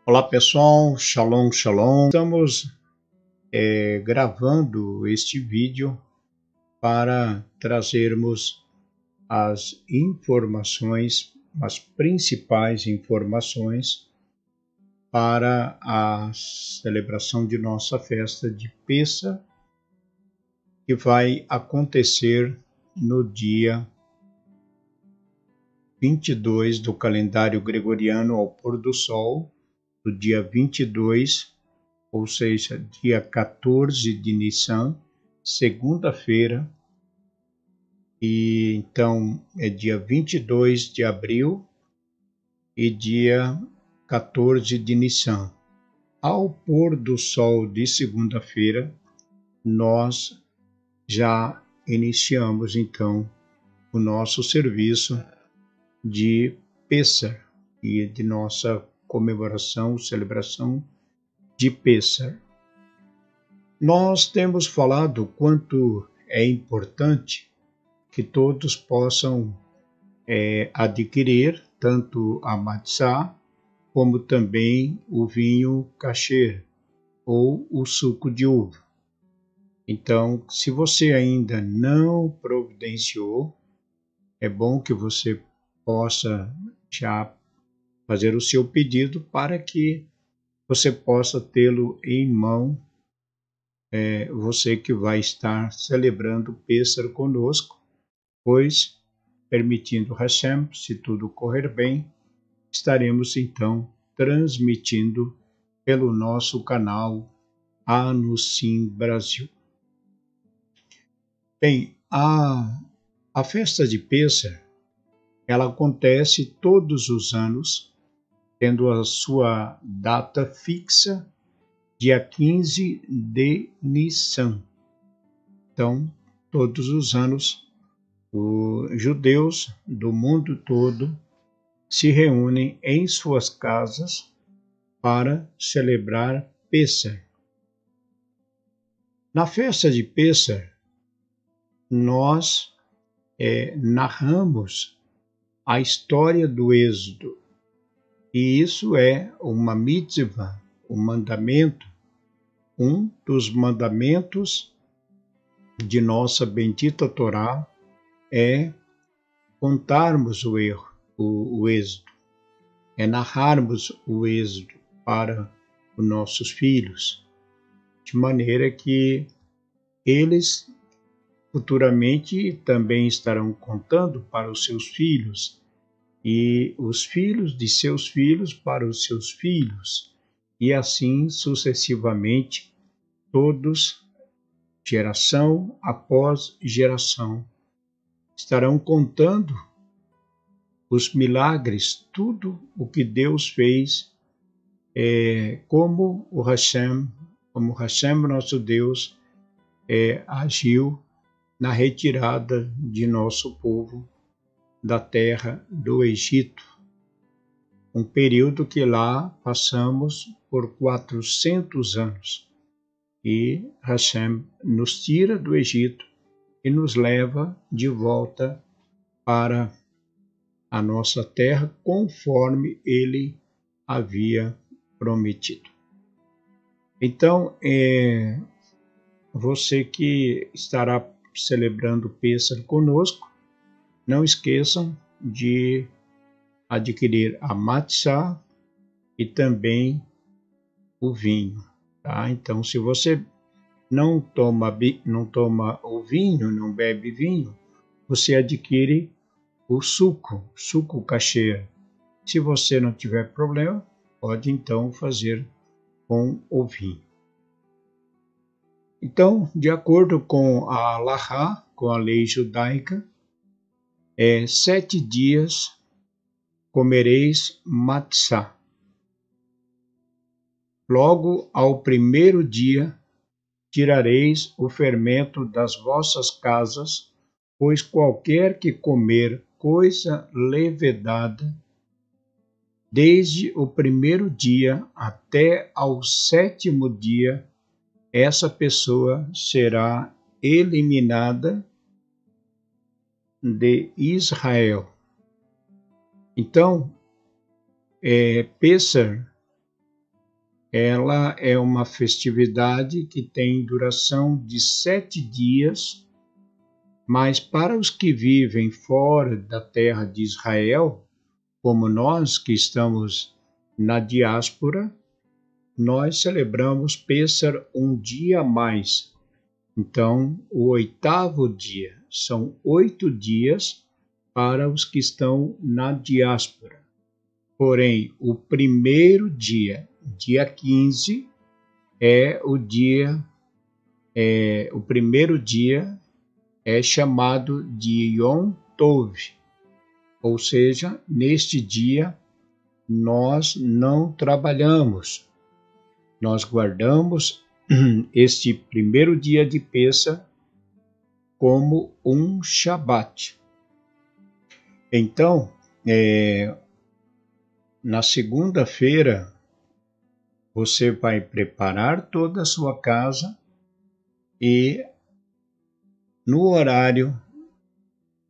Olá pessoal, Shalom, Shalom. Estamos gravando este vídeo para trazermos as informações, as principais informações para a celebração de nossa festa de Pêssar, que vai acontecer no dia 22 do calendário gregoriano ao pôr do sol, do dia 22, ou seja, dia 14 de Nissan, segunda-feira, e então é dia 22 de abril e dia 14 de Nissan. Ao pôr do sol de segunda-feira, nós já iniciamos então o nosso serviço de Pêssar e de nossa comemoração, celebração de Pêssar. Nós temos falado quanto é importante que todos possam adquirir tanto a matzá como também o vinho kasher ou o suco de uva. Então, se você ainda não providenciou, é bom que você possa já fazer o seu pedido para que você possa tê-lo em mão, você que vai estar celebrando Pêssar conosco, pois, permitindo Hashem, se tudo correr bem, estaremos então transmitindo pelo nosso canal Anusim Brasil. Bem, a festa de Pêssar, ela acontece todos os anos, tendo a sua data fixa, dia 15 de Nissan. Então, todos os anos, os judeus do mundo todo se reúnem em suas casas para celebrar Pêssar. Na festa de Pêssar, nós narramos a história do Êxodo, e isso é uma mitzvah, um mandamento, um dos mandamentos de nossa bendita Torá é contarmos o Êxodo, é narrarmos o Êxodo para os nossos filhos, de maneira que eles futuramente também estarão contando para os seus filhos, e os filhos de seus filhos para os seus filhos, e assim sucessivamente, todos, geração após geração, estarão contando os milagres, tudo o que Deus fez, como Hashem, nosso Deus, agiu na retirada de nosso povo da terra do Egito, um período que lá passamos por 400 anos, e Hashem nos tira do Egito e nos leva de volta para a nossa terra, conforme ele havia prometido. Então, você que estará celebrando Pêssar conosco, não esqueçam de adquirir a matzá e também o vinho. Tá? Então, se você não toma o vinho, não bebe vinho, você adquire o suco kasher. Se você não tiver problema, pode então fazer com o vinho. Então, de acordo com a Halahá, com a lei judaica, 7 dias comereis matzá. Logo ao primeiro dia tirareis o fermento das vossas casas, pois qualquer que comer coisa levedada, desde o primeiro dia até ao 7º dia, essa pessoa será eliminada de Israel. Então, Pêssar ela é uma festividade que tem duração de 7 dias, mas para os que vivem fora da terra de Israel, como nós que estamos na diáspora, nós celebramos Pêssar um dia a mais. Então, o 8º dia, são 8 dias para os que estão na diáspora. Porém, o primeiro dia, dia 15, o primeiro dia é chamado de Yom Tov, ou seja, neste dia nós não trabalhamos, nós guardamos este primeiro dia de Pêssar como um Shabat. Então, na segunda-feira, você vai preparar toda a sua casa e no horário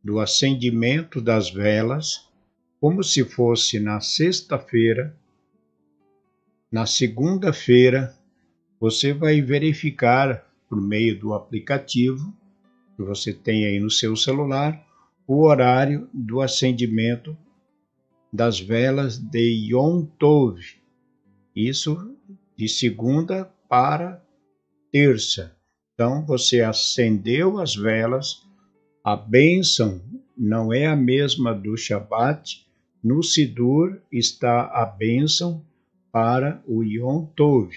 do acendimento das velas, como se fosse na sexta-feira, na segunda-feira, você vai verificar por meio do aplicativo que você tem aí no seu celular o horário do acendimento das velas de Yom Tov. Isso de segunda para terça. Então, você acendeu as velas, a bênção não é a mesma do Shabat, no Sidur está a bênção para o Yom Tov.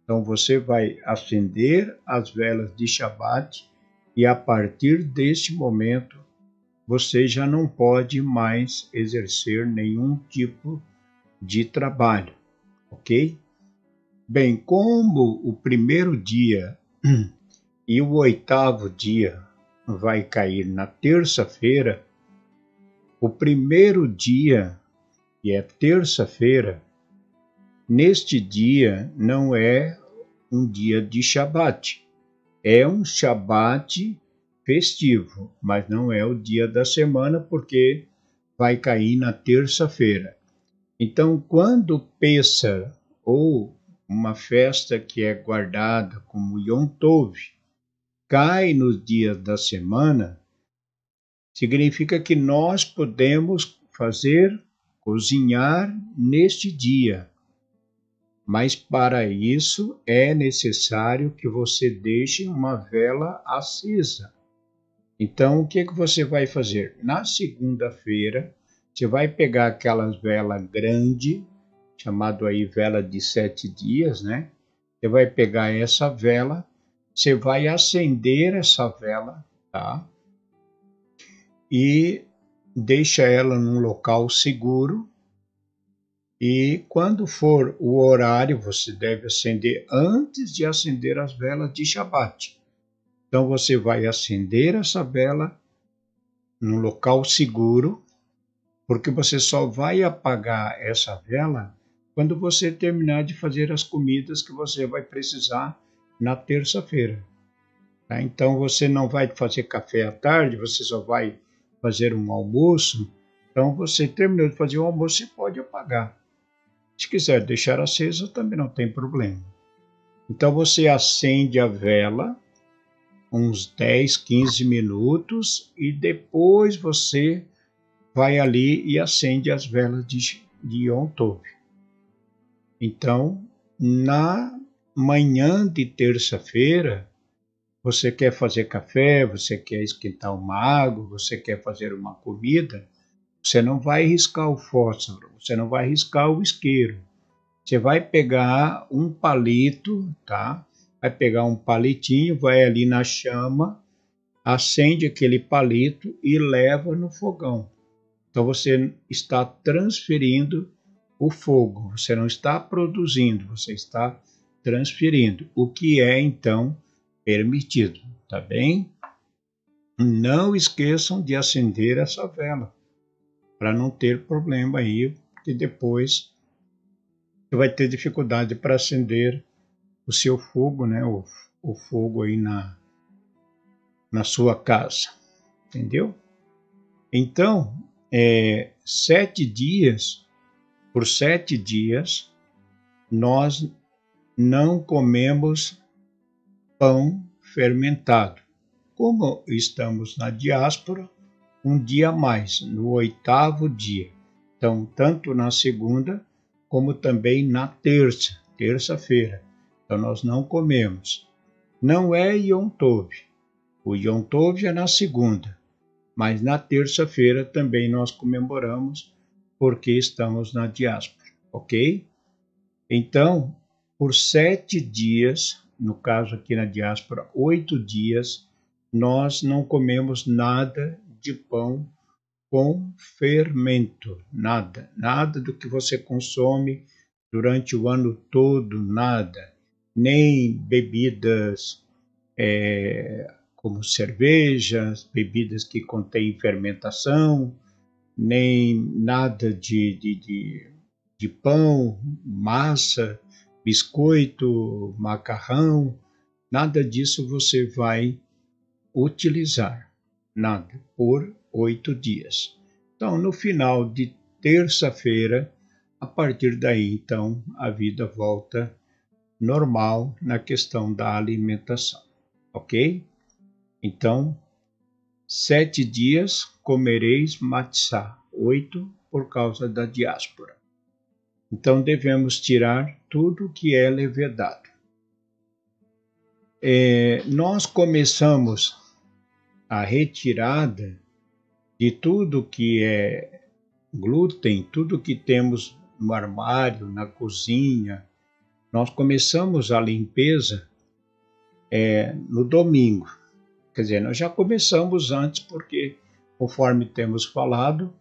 Então, você vai acender as velas de Shabat e a partir deste momento, você já não pode mais exercer nenhum tipo de trabalho, ok? Bem, como o primeiro dia e o 8º dia vai cair na terça-feira, o primeiro dia, que é terça-feira, neste dia não é um dia de Shabat, é um Shabat festivo, mas não é o dia da semana porque vai cair na terça-feira. Então, quando Pêssar ou uma festa que é guardada como Yom Tov cai nos dias da semana, significa que nós podemos cozinhar neste dia. Mas para isso é necessário que você deixe uma vela acesa. Então, o que você vai fazer? Na segunda-feira, você vai pegar aquelas velas grandes, chamado aí vela de 7 dias, né? Você vai pegar essa vela, você vai acender essa vela, tá? E deixa ela num local seguro. E quando for o horário, você deve acender antes de acender as velas de Shabat. Então você vai acender essa vela num local seguro, porque você só vai apagar essa vela quando você terminar de fazer as comidas que você vai precisar na terça-feira. Tá? Então você não vai fazer café à tarde, você só vai fazer um almoço. Então você terminou de fazer o almoço, você pode apagar. Se quiser deixar acesa, também não tem problema. Então você acende a vela uns 10, 15 minutos e depois você vai ali e acende as velas de Yom Tov. Então, na manhã de terça-feira, você quer fazer café, você quer esquentar uma água, você quer fazer uma comida, você não vai riscar o fósforo, você não vai riscar o isqueiro. Você vai pegar um palito, tá? Vai pegar um palitinho, vai ali na chama, acende aquele palito e leva no fogão. Então você está transferindo o fogo, você não está produzindo, você está transferindo, o que é então permitido, tá bem? Não esqueçam de acender essa vela, para não ter problema aí, porque depois você vai ter dificuldade para acender o seu fogo, né? O fogo aí na sua casa, entendeu? Então, 7 dias, por 7 dias, nós não comemos pão fermentado. Como estamos na diáspora, um dia a mais, no 8º dia. Então, tanto na segunda, como também na terça-feira. Então, nós não comemos. Não é Yom Tov. O Yom Tov é na segunda, mas na terça-feira também nós comemoramos, porque estamos na diáspora, ok? Então, por 7 dias, no caso aqui na diáspora, 8 dias, nós não comemos nada de pão com fermento, nada do que você consome durante o ano todo, nada, nem bebidas como cervejas, bebidas que contêm fermentação, nem nada de pão, massa, biscoito, macarrão, nada disso você vai utilizar, nada, por 8 dias. Então, no final de terça-feira, a partir daí, então, a vida volta normal na questão da alimentação, ok? Então, 7 dias comereis matzá, 8 por causa da diáspora. Então, devemos tirar tudo que é levedado. Nós começamos a retirada de tudo que é glúten, tudo que temos no armário, na cozinha. Nós começamos a limpeza no domingo. Quer dizer, nós já começamos antes porque, conforme temos falado,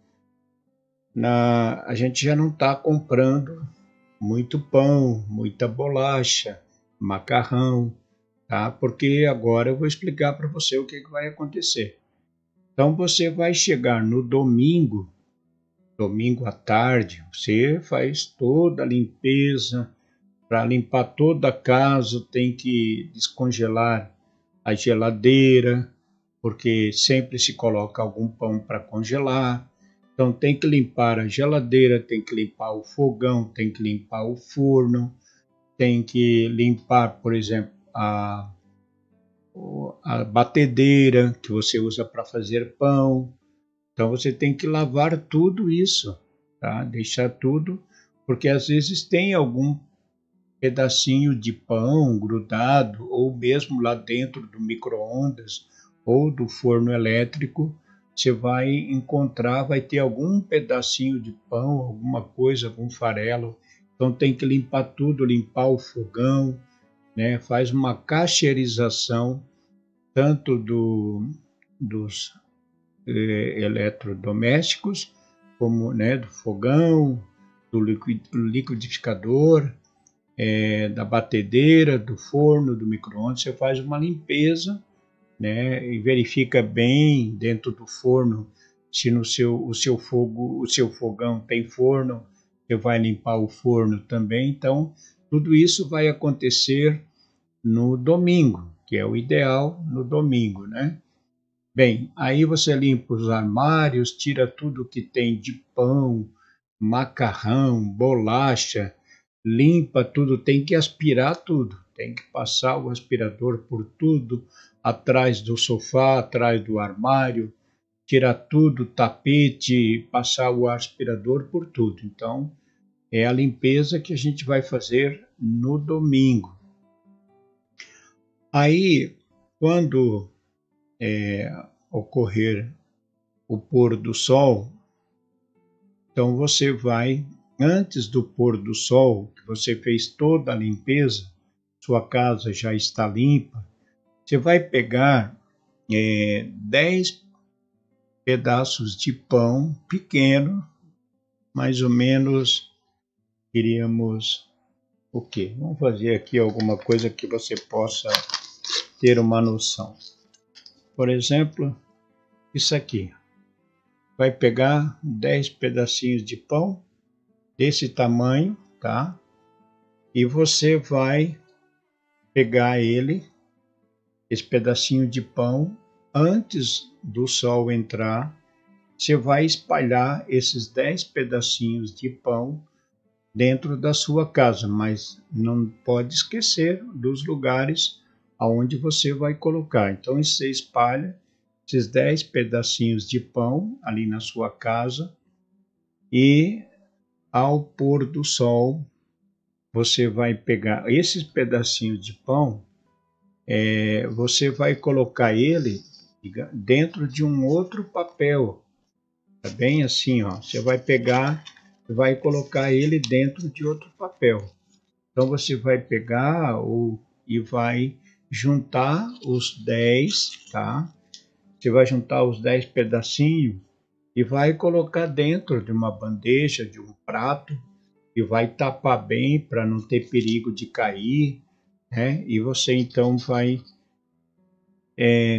a gente já não está comprando muito pão, muita bolacha, macarrão, tá? Porque agora eu vou explicar para você o que vai acontecer. Então você vai chegar no domingo à tarde, você faz toda a limpeza. Para limpar toda a casa, tem que descongelar a geladeira, porque sempre se coloca algum pão para congelar. Então tem que limpar a geladeira, tem que limpar o fogão, tem que limpar o forno, tem que limpar, por exemplo, a batedeira que você usa para fazer pão. Então você tem que lavar tudo isso, tá? Deixar tudo, porque às vezes tem algum pedacinho de pão grudado, ou mesmo lá dentro do micro-ondas ou do forno elétrico, você vai encontrar, vai ter algum pedacinho de pão, alguma coisa, algum farelo. Então tem que limpar tudo, limpar o fogão, né? Faz uma cacherização tanto dos eletrodomésticos, como, né, do fogão, do liquidificador, da batedeira, do forno, do micro-ondas. Você faz uma limpeza, né, e verifica bem dentro do forno se o seu fogão tem forno. Você vai limpar o forno também. Então, tudo isso vai acontecer no domingo, que é o ideal no domingo, né? Bem, aí você limpa os armários, tira tudo que tem de pão, macarrão, bolacha, limpa tudo, tem que aspirar tudo, tem que passar o aspirador por tudo, atrás do sofá, atrás do armário, tirar tudo, tapete, passar o aspirador por tudo. Então, é a limpeza que a gente vai fazer no domingo. Aí, quando ocorrer o pôr do sol, então você vai, antes do pôr do sol, que você fez toda a limpeza, sua casa já está limpa, você vai pegar 10 pedaços de pão pequeno, mais ou menos, diríamos, o quê? Vamos fazer aqui alguma coisa que você possa ter uma noção. Por exemplo, isso aqui. Vai pegar 10 pedacinhos de pão desse tamanho, tá? E você vai pegar esse pedacinho de pão, antes do sol entrar, você vai espalhar esses 10 pedacinhos de pão dentro da sua casa, mas não pode esquecer dos lugares aonde você vai colocar. Então você espalha esses 10 pedacinhos de pão ali na sua casa e ao pôr do sol você vai pegar esses pedacinhos de pão, você vai colocar ele dentro de um outro papel. Tá bem assim, ó. Você vai pegar e vai colocar ele dentro de outro papel. Então você vai pegar e vai juntar os 10, tá? Você vai juntar os 10 pedacinhos e vai colocar dentro de uma bandeja, de um prato, e vai tapar bem para não ter perigo de cair, né? E você então vai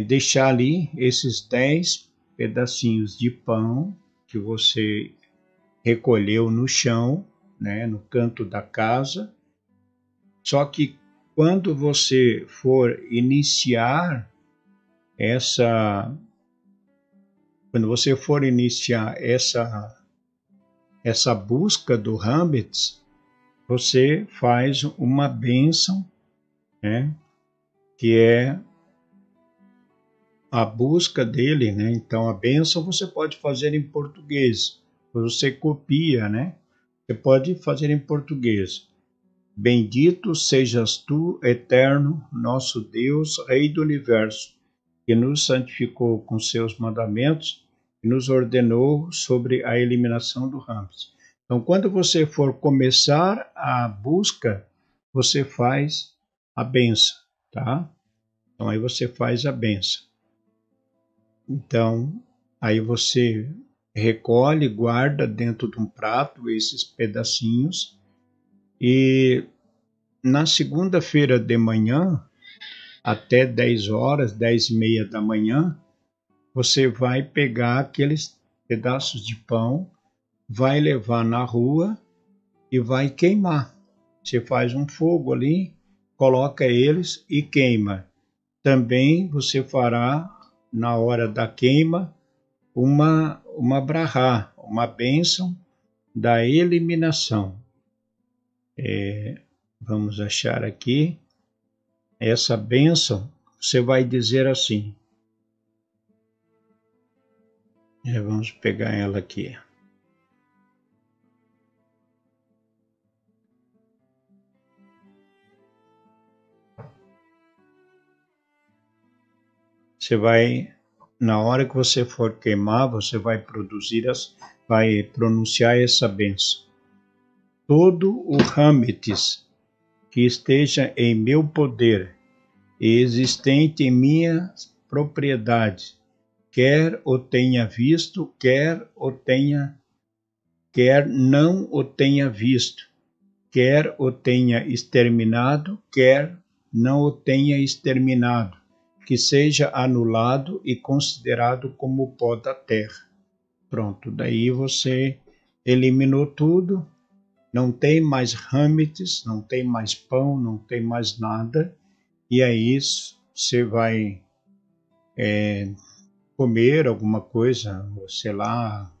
deixar ali esses 10 pedacinhos de pão que você recolheu no chão, né, no canto da casa. Só que quando você for iniciar essa essa busca do Hamlet, você faz uma bênção, né, que é a busca dele, né? Então a bênção você pode fazer em português, você copia, né? Você pode fazer em português. Bendito sejas tu, eterno, nosso Deus, Rei do Universo, que nos santificou com seus mandamentos e nos ordenou sobre a eliminação do Hamlet. Então, quando você for começar a busca, você faz a benção, tá? Então, aí você faz a benção. Então, aí você recolhe, guarda dentro de um prato esses pedacinhos e na segunda-feira de manhã, até 10 horas, 10:30 da manhã, você vai pegar aqueles pedaços de pão, vai levar na rua e vai queimar. Você faz um fogo ali, coloca eles e queima. Também você fará, na hora da queima, uma brahá, uma bênção da eliminação. Vamos achar aqui. Essa bênção, você vai dizer assim. Vamos pegar ela aqui. Você vai, na hora que você for queimar, você vai vai pronunciar essa bênção. Todo o Hammetis que esteja em meu poder e existente em minha propriedade, quer o tenha visto, quer não o tenha visto, quer o tenha exterminado, quer não o tenha exterminado, que seja anulado e considerado como pó da terra. Pronto, daí você eliminou tudo, não tem mais Hammetis, não tem mais pão, não tem mais nada, e aí você vai comer alguma coisa, sei lá,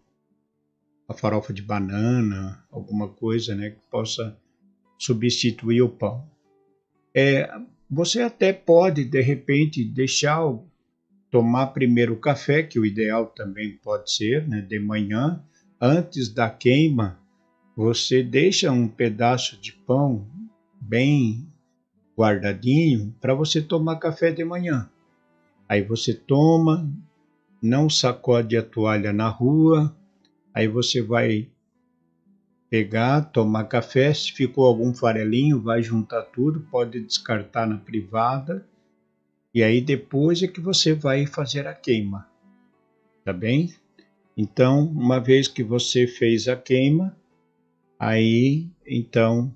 a farofa de banana, alguma coisa, né, que possa substituir o pão. Você até pode, de repente, tomar primeiro o café, que o ideal também pode ser, né, de manhã, antes da queima, você deixa um pedaço de pão bem guardadinho para você tomar café de manhã. Aí você toma, não sacode a toalha na rua, aí você vai pegar, tomar café, se ficou algum farelinho, vai juntar tudo, pode descartar na privada, e aí depois é que você vai fazer a queima, tá bem? Então, uma vez que você fez a queima, aí então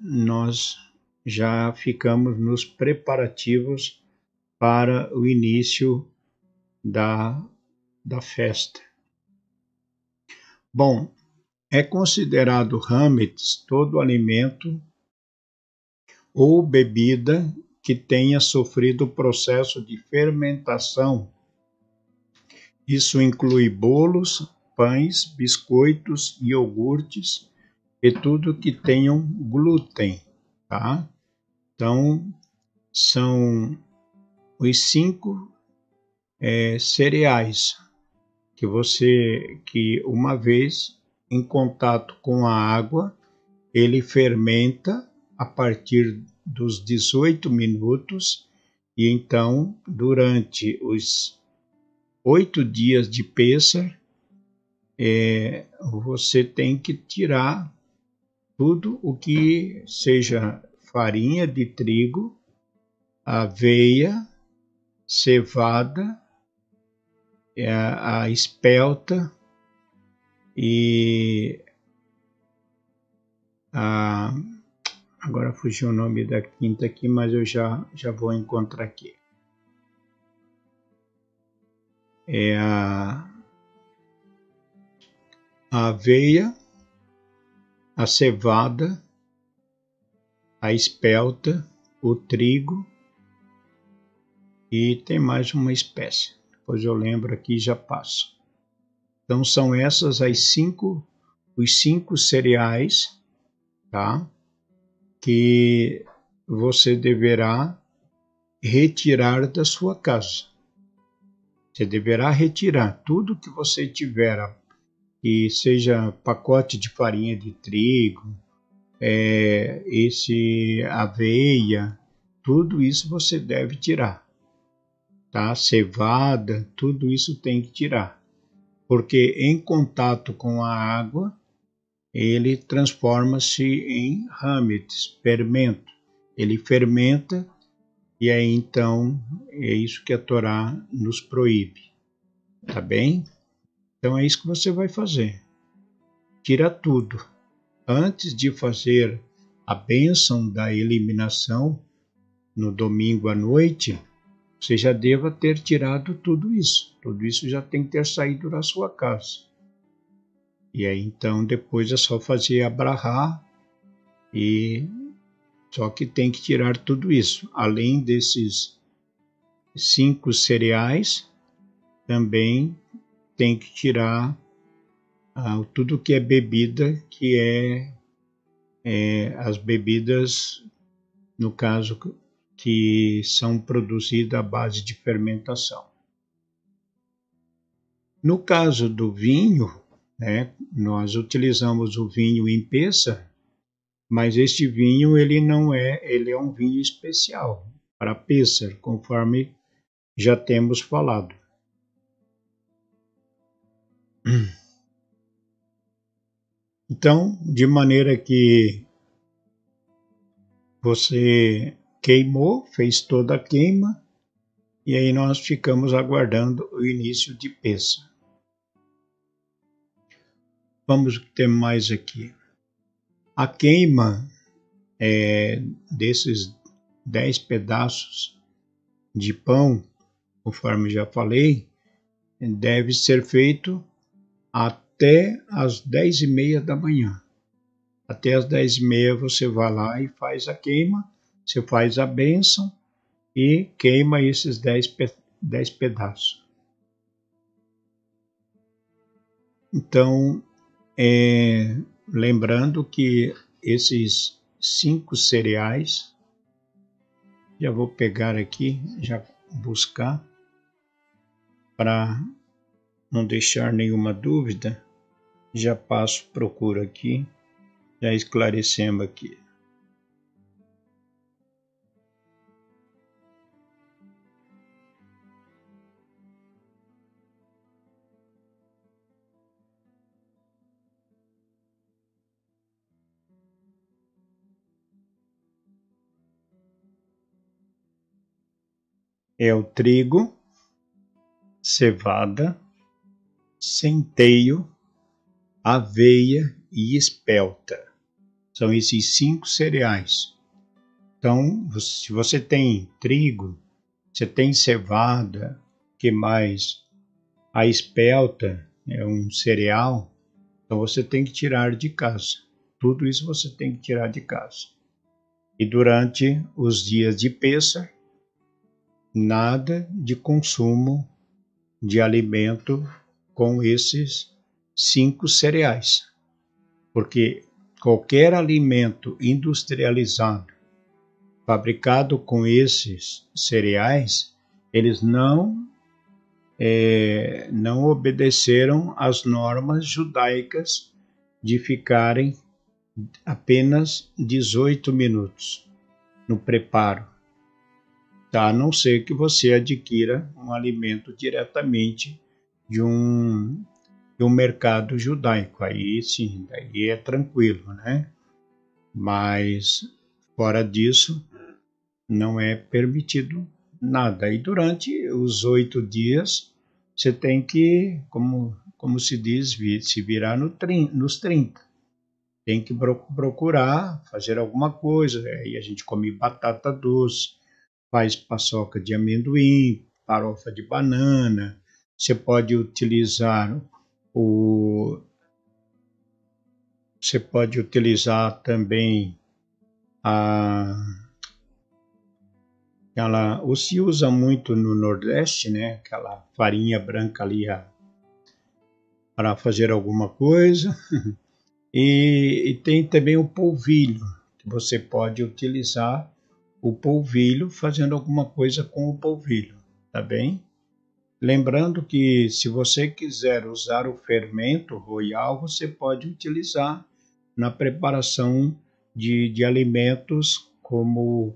nós já ficamos nos preparativos para o início da festa. Bom, é considerado Hammetis todo alimento ou bebida que tenha sofrido o processo de fermentação. Isso inclui bolos, pães, biscoitos, iogurtes e tudo que tenham glúten, tá? Então, são os 5 cereais que uma vez em contato com a água, ele fermenta a partir dos 18 minutos e então, durante os 8 dias de Pêssar, você tem que tirar tudo o que seja farinha de trigo, aveia, cevada, a espelta e agora fugiu o nome da quinta aqui, mas eu já vou encontrar aqui. É a aveia, a cevada, a espelta, o trigo e tem mais uma espécie. Depois eu lembro aqui e já passo. Então são essas os 5 cereais, tá? Que você deverá retirar da sua casa. Você deverá retirar tudo que você tiver, que seja pacote de farinha de trigo, esse aveia, tudo isso você deve tirar, tá? Cevada, tudo isso tem que tirar, porque em contato com a água ele transforma-se em hametz, fermento. Ele fermenta e aí então é isso que a Torá nos proíbe, tá bem? Então é isso que você vai fazer. Tira tudo. Antes de fazer a bênção da eliminação no domingo à noite, você já deva ter tirado tudo isso. Tudo isso já tem que ter saído da sua casa. E aí então depois é só fazer a brahá e só que tem que tirar tudo isso. Além desses 5 cereais, também tem que tirar tudo que é bebida, que as bebidas, no caso, que são produzidas à base de fermentação. No caso do vinho, né, nós utilizamos o vinho em Pêssar, mas este vinho ele é um vinho especial para Pêssar, conforme já temos falado. Então, de maneira que você queimou, fez toda a queima, e aí nós ficamos aguardando o início de Pêssar. Vamos ter mais aqui. A queima desses 10 pedaços de pão, conforme já falei, deve ser feito até às 10h30 da manhã. Até às 10h30 você vai lá e faz a queima, você faz a bênção e queima esses 10 pedaços. Então, lembrando que esses 5 cereais, já vou pegar aqui, já buscar, para não deixar nenhuma dúvida, já passo, procuro aqui, já esclarecemos aqui. É o trigo, cevada, centeio, aveia e espelta. São esses 5 cereais. Então, se você tem trigo, você tem cevada, que mais? A espelta é um cereal, então você tem que tirar de casa. Tudo isso você tem que tirar de casa. E durante os dias de Pêssar, nada de consumo de alimento com esses 5 cereais, porque qualquer alimento industrializado fabricado com esses cereais, eles não obedeceram às normas judaicas de ficarem apenas 18 minutos no preparo, tá? A não ser que você adquira um alimento diretamente de um mercado judaico. Aí sim, daí é tranquilo, né? Mas fora disso, não é permitido nada. E durante os 8 dias, você tem que, como se diz, se virar nos 30. Tem que procurar fazer alguma coisa. Aí a gente come batata doce, faz paçoca de amendoim, farofa de banana. Você pode utilizar o... Você pode utilizar também se usa muito no Nordeste, né? Aquela farinha branca ali para fazer alguma coisa. E tem também o polvilho, que você pode utilizar o polvilho fazendo alguma coisa com o polvilho, tá bem? Lembrando que se você quiser usar o fermento royal, você pode utilizar na preparação de alimentos como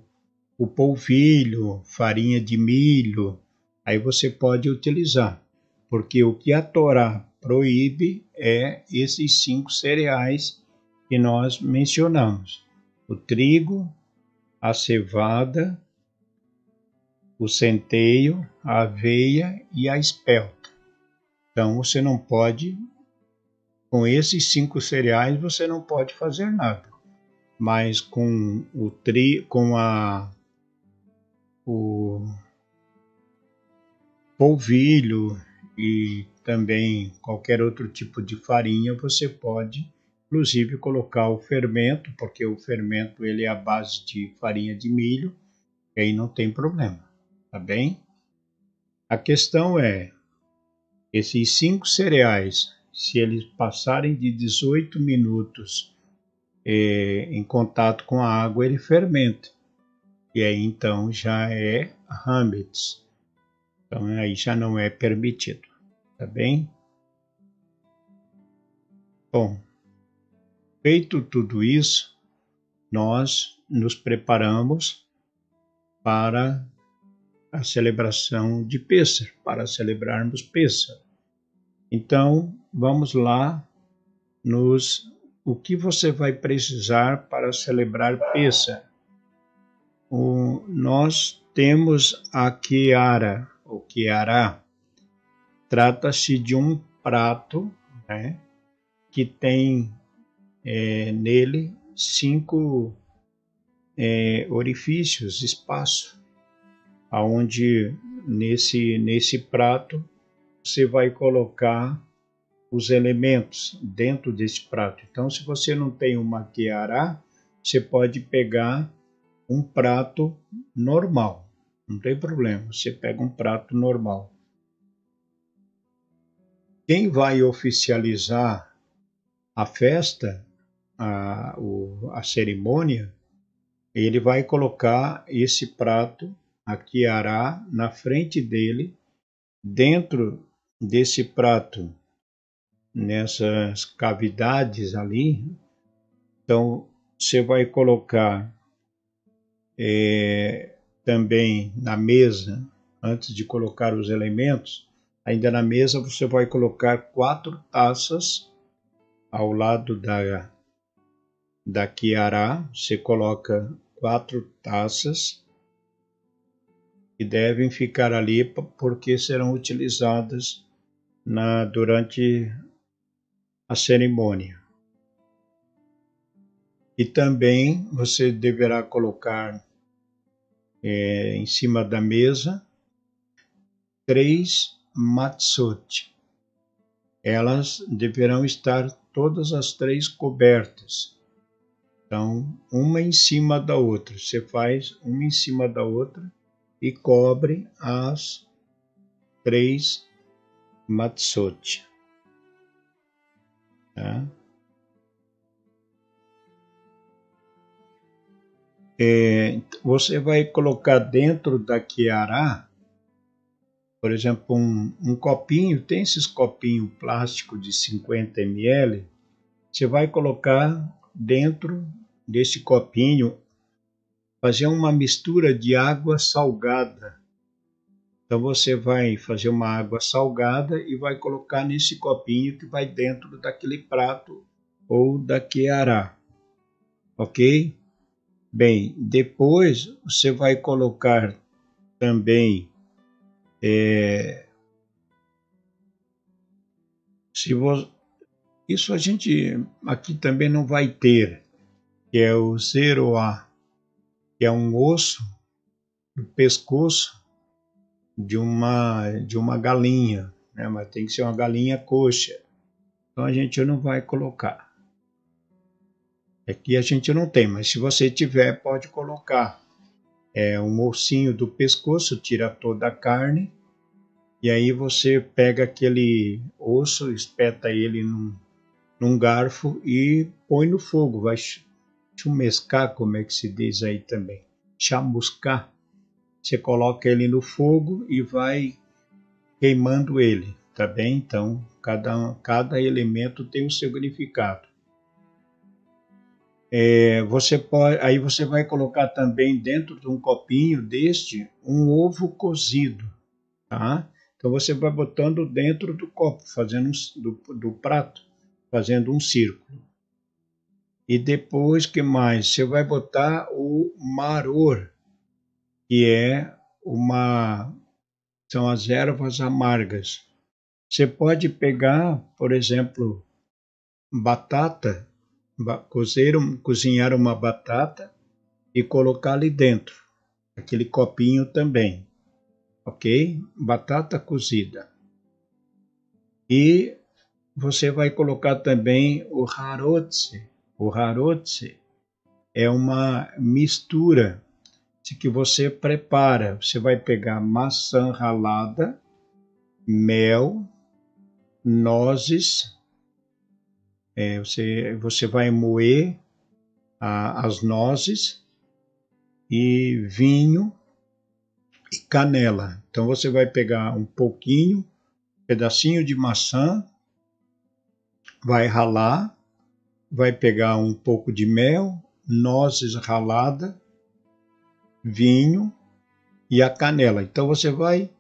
o polvilho, farinha de milho, aí você pode utilizar, porque o que a Torá proíbe é esses 5 cereais que nós mencionamos: o trigo, a cevada, o centeio, a aveia e a espelta. Então você não pode, com esses 5 cereais você não pode fazer nada, mas com o polvilho e também qualquer outro tipo de farinha, você pode, inclusive, colocar o fermento, porque o fermento ele é a base de farinha de milho, e aí não tem problema, tá bem? A questão é, esses 5 cereais, se eles passarem de 18 minutos em contato com a água, ele fermenta. E aí então já é hametz. Então aí já não é permitido, tá bem? Bom, feito tudo isso, nós nos preparamos para a celebração de Pêssar, para celebrarmos Pêssar. Então, vamos lá o que você vai precisar para celebrar Pêssar. Nós temos a Kiara, ou Kiará. Trata-se de um prato, né, que tem nele 5 orifícios, espaço, aonde nesse prato você vai colocar os elementos dentro desse prato. Então, se você não tem uma kiará, você pode pegar um prato normal, não tem problema, você pega um prato normal. Quem vai oficializar a festa, a cerimônia, ele vai colocar esse prato, a kiará, na frente dele, dentro desse prato, nessas cavidades ali. Então, você vai colocar também na mesa, antes de colocar os elementos, ainda na mesa você vai colocar 4 taças ao lado da kiará. Você coloca 4 taças que devem ficar ali porque serão utilizadas durante a cerimônia. E também você deverá colocar em cima da mesa 3 matzot. Elas deverão estar todas as 3 cobertas. Então, uma em cima da outra. Você faz uma em cima da outra e cobre as 3 matzot. tá? Você vai colocar dentro da Chiara, por exemplo, um copinho, tem esses copinhos plásticos de 50 ml, você vai colocar dentro desse copinho, fazer uma mistura de água salgada. Então você vai fazer uma água salgada e vai colocar nesse copinho que vai dentro daquele prato ou da Chiara, ok? Bem, depois você vai colocar também, se você, isso a gente aqui também não vai ter, que é o zeroa, que é um osso do pescoço de uma galinha, né? Mas tem que ser uma galinha coxa. Então a gente não vai colocar. Aqui a gente não tem, mas se você tiver, pode colocar. É um ossinho do pescoço, tira toda a carne, e aí você pega aquele osso, espeta ele num garfo e põe no fogo. Vai chumescar, como é que se diz aí também? Chamuscar. Você coloca ele no fogo e vai queimando ele, tá bem? Então, cada elemento tem o seu significado. Aí você vai colocar também dentro de um copinho deste um ovo cozido, tá? Então você vai botando dentro do copo, fazendo do prato, fazendo um círculo. E depois, que mais? Você vai botar o maror, que são as ervas amargas. Você pode pegar, por exemplo, batata, cozinhar uma batata e colocar ali dentro, aquele copinho também, ok? Batata cozida. E você vai colocar também o harotse. O harotse é uma mistura que você prepara. Você vai pegar maçã ralada, mel, nozes, você vai moer as nozes e vinho e canela. Então você vai pegar um pouquinho, pedacinho de maçã, vai ralar, vai pegar um pouco de mel, nozes ralada, vinho e a canela. Então você vai,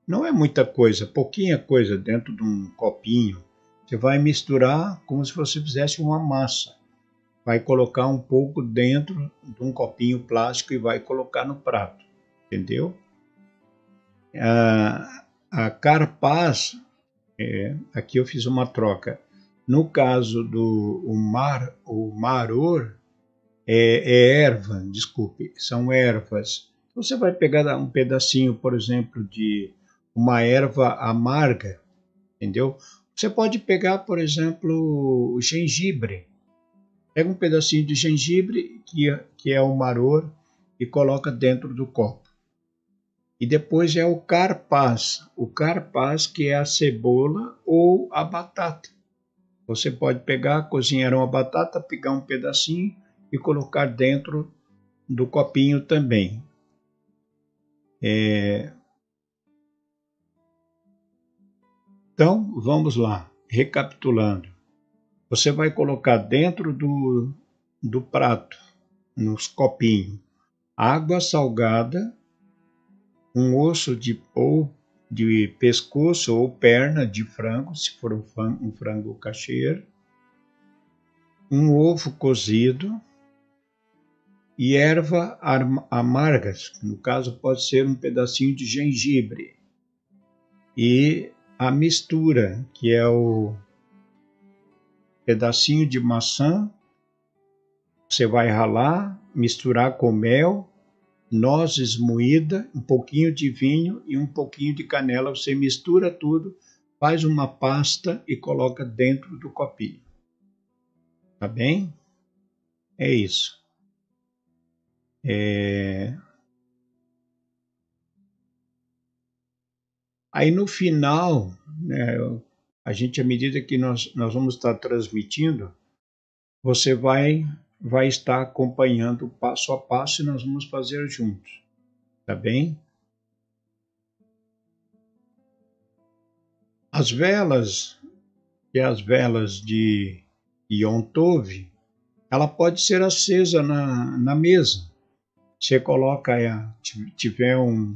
não é muita coisa, pouquinha coisa dentro de um copinho. Você vai misturar como se você fizesse uma massa. Vai colocar um pouco dentro de um copinho plástico e vai colocar no prato, entendeu? A carpaz, aqui eu fiz uma troca. No caso do o maror, é erva, desculpe, são ervas. Você vai pegar um pedacinho, por exemplo, de uma erva amarga, entendeu? Você pode pegar, por exemplo, o gengibre. Pega um pedacinho de gengibre, que é o maror, e coloca dentro do copo. E depois é o carpaz que é a cebola ou a batata. Você pode pegar, cozinhar uma batata, pegar um pedacinho e colocar dentro do copinho também. Então, vamos lá, recapitulando. Você vai colocar dentro do prato, nos copinhos, água salgada, um osso de pescoço ou perna de frango, se for um frango kasher, um ovo cozido e erva amargas, no caso pode ser um pedacinho de gengibre, e a mistura, que é o pedacinho de maçã, você vai ralar, misturar com mel, nozes moída, um pouquinho de vinho e um pouquinho de canela. Você mistura tudo, faz uma pasta e coloca dentro do copinho. Tá bem? É isso. Aí no final, né, à medida que nós vamos estar transmitindo, você vai estar acompanhando passo a passo e nós vamos fazer juntos, tá bem? As velas, que é as velas de Yom Tov, ela pode ser acesa na mesa. Você coloca, tiver um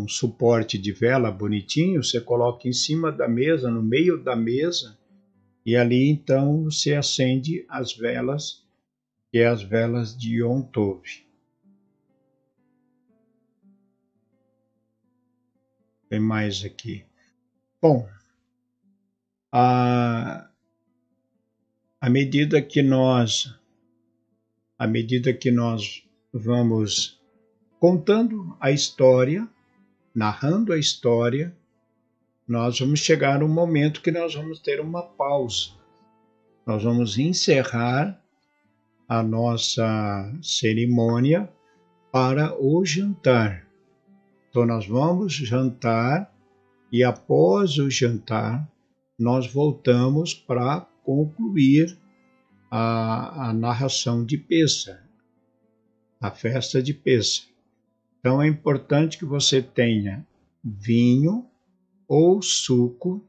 suporte de vela bonitinho, você coloca em cima da mesa, no meio da mesa, e ali então você acende as velas, que é as velas de Yom Tov. Tem mais aqui. Bom, à medida que nós vamos contando a história, narrando a história, nós vamos chegar a um momento que nós vamos ter uma pausa. Nós vamos encerrar a nossa cerimônia para o jantar. Então nós vamos jantar e após o jantar nós voltamos para concluir a narração de Pêssar, a festa de Pêssar. Então é importante que você tenha vinho ou suco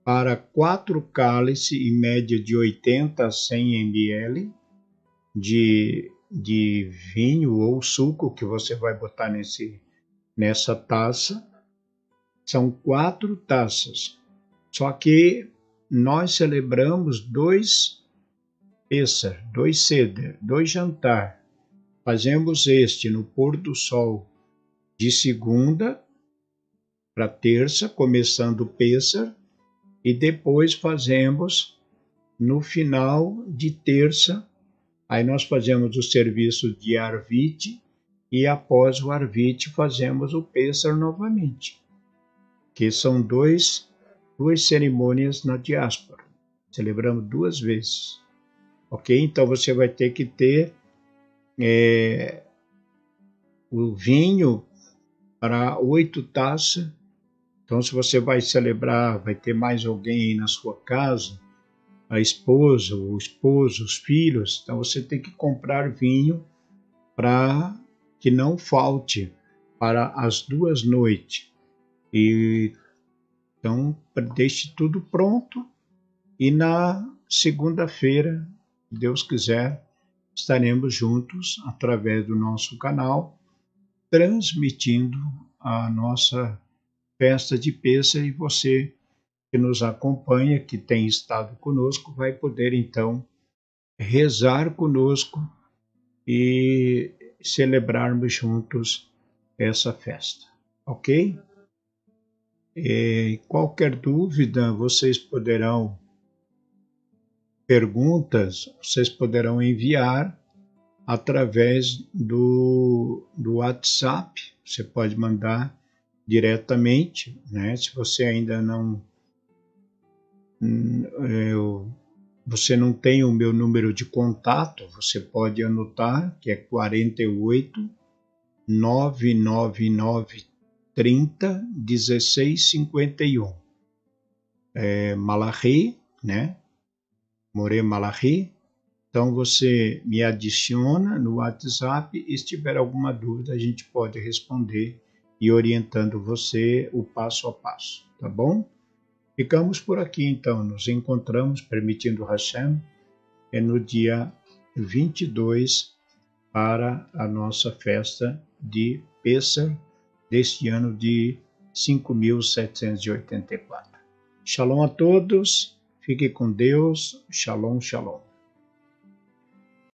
para 4 cálices, em média de 80 a 100 ml de vinho ou suco que você vai botar nessa taça. São 4 taças. Só que nós celebramos 2 Pêssar, 2 Seder, 2 jantar. Fazemos este no pôr do sol de segunda para terça, começando o Pêssar, e depois fazemos no final de terça. Aí nós fazemos o serviço de Arvit e após o Arvit fazemos o Pêssar novamente, que são duas cerimônias na diáspora. Celebramos 2 vezes. Ok? Então você vai ter que ter o vinho para 8 taças. Então, se você vai celebrar, vai ter mais alguém aí na sua casa, a esposa, o esposo, os filhos, então você tem que comprar vinho para que não falte para as 2 noites. Então, deixe tudo pronto e na segunda-feira, se Deus quiser, estaremos juntos através do nosso canal, transmitindo a nossa festa de Pêssar, e você que nos acompanha, que tem estado conosco, vai poder então rezar conosco e celebrarmos juntos essa festa, ok? Qualquer dúvida, perguntas, vocês poderão enviar através do WhatsApp. Você pode mandar diretamente, né? Se você ainda você não tem o meu número de contato, você pode anotar, que é 48 999 30 16 51. Malachi, né? More Malachi. Então você me adiciona no WhatsApp e se tiver alguma dúvida a gente pode responder e orientando você o passo a passo, tá bom? Ficamos por aqui então, nos encontramos, permitindo Hashem, no dia 22 para a nossa festa de Pêssar deste ano de 5.784. Shalom a todos, fique com Deus, shalom, shalom.